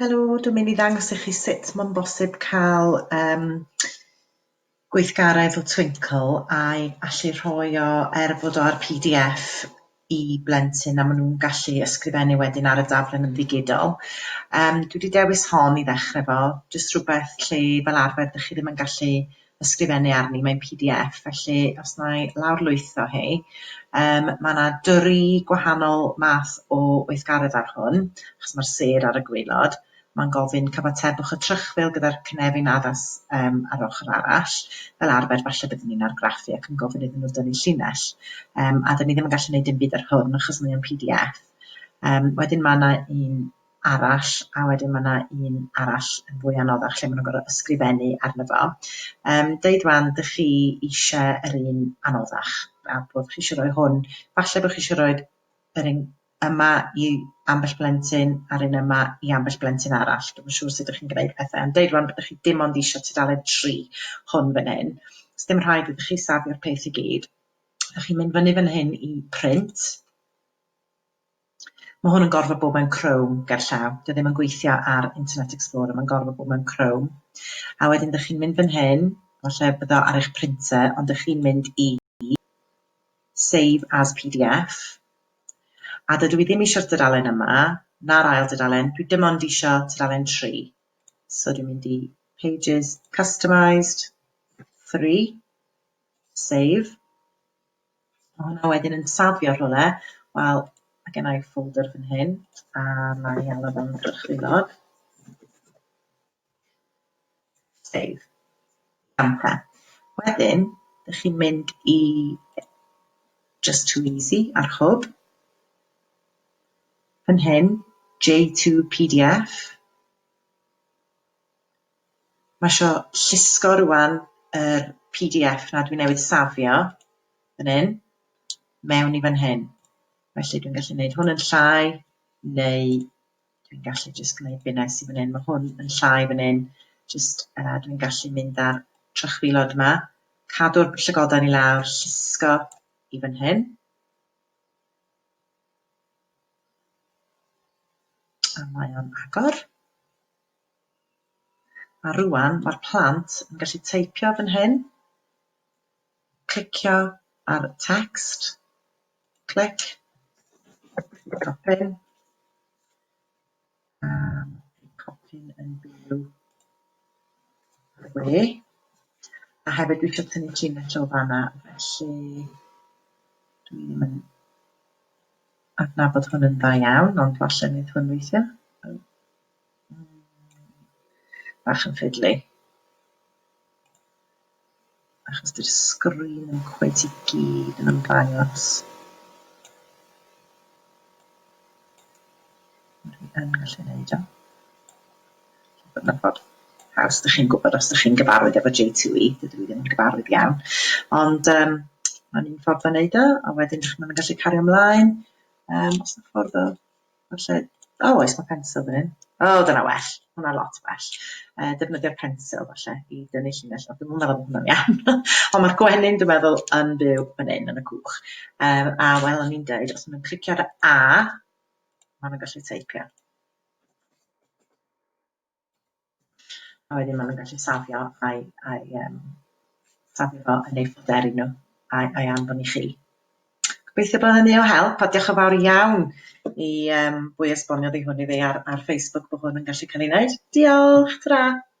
Helo, dwi'n mynd I ddangos I chi sut mae'n bosib cael gweithgaredd o Twinkl a'i allu rhoi o fod o ar PDF I blentyn a maen nhw'n gallu ysgrifennu wedyn ar y daflen yn ddigidol. Dwi wedi dewis hon I ddechrau fo, jyst rhywbeth lle fel arfer ydych chi ddim yn gallu ysgrifennu arni, mae'n PDF, felly os na I lawrlwytho hi, mae yna 3 gwahanol math o weithgaredd ar hwn, achos mae'r sêr ar y gwaelod. Mae'n gofyn cyfatebwch y trychfil gyda'r cynefin addas ar ochr arall. Fel arfer, falle byddwn ni'n argraffu ac yn gofyn iddyn nhw dynnu llinell. A dyn ni ddim yn gallu gwneud dim byd ar hwn achos mae'n PDF. Wedyn mae yna un arall, a wedyn mae yna un arall yn fwy anoddach lle maen nhw'n gorfod ysgrifennu arno fo. Deud wan, ydych chi eisiau yr un anoddach, a bod chi eisiau rhoi hwn, falle bod chi eisiau rhoi yr un yma I ambell blentyn a'r un yma I ambell blentyn arall. Dwi'n yn siŵr sut ydych chi'n gwneud pethau. Ond deud rwan byddwch chi dim ond eisiau tudalen 3 hwn fan hyn. Os dim rhaid ydych chi safio'r peth I gyd. Ydych chi'n mynd fyny fan hyn I print. Mae hwn yn gorfod bod mewn Chrome gerllaw. Dio ddim yn gweithio ar Internet Explorer, mae'n gorfod bod mewn Chrome. A wedyn ydych chi'n mynd fan hyn, falle byddo ar eich printer, ond ydych chi'n mynd I Save as PDF. A dydw I ddim eisiau'r dudalen yma, na'r ail dudalen, dwi dim ond eisiau dudalen 3. So dwi'n mynd I Pages, Customised, 3, Save. Mae hwnna wedyn yn safio rhywle. Wel, mae gen I folder fan hyn, a mae I alw fo'n drychfilod. Save. Amper. Wedyn, ydych chi'n mynd I Just Too Easy ar hwb. Fan hyn, J2 PDF. Mae isio llusgo rwan yr PDF na dwi'n newydd safio, fan hyn, mewn I fan hyn. Felly dwi'n gallu gwneud hwn yn llai, neu dwi'n gallu jyst gwneud bunnes I fan hyn. Mae hwn yn llai fan hyn, jyst dwi'n gallu mynd ar trychfilod yma, cadw'r llygoden I lawr, llusgo I fan hyn. A mae o'n agor. A rwan mae'r plant yn gallu teipio fan hyn, clicio ar text, clic, copyn, copyn yn byw we. A hefyd dwi eisiau tynnu llinell o fanna, felly dwi ddim yn adnabod hwn yn dda iawn, ond falle wneud hwn weithio. Bach yn ffidlu. Achos dy'r sgrin yn cweit I gyd yn ymddangos. Dwi yn gallu gwneud o. Bydd yna ffordd haws, ydych chi'n gwybod os ydych chi'n gyfarwydd efo J2E, dydw I ddim yn gyfarwydd iawn. Ond mae'n un ffordd o wneud o, a wedyn mae'n gallu cario ymlaen. Os yna ffordd o, falle, oes, mae pensel fan hyn. Dyna well, hwnna lot well. Defnyddio'r pensel falle I dynnu llinell, ond dwi'n meddwl bod hwnna'n iawn. Ond mae'r gwenyn dwi'n meddwl yn byw fan hyn yn y cwch. A wel, o'n i'n dweud, os ma'n clicio ar A, ma'n gallu teipio. A wedyn ma'n gallu safio safio fo yn ei ffoderi nhw a'i anfon I chi. Gobeithio bod hynny o help, a diolch yn fawr iawn I bwy esboniodd I hwn I fi ar Facebook bod hwn yn gallu cael ei wneud. Diolch, tara!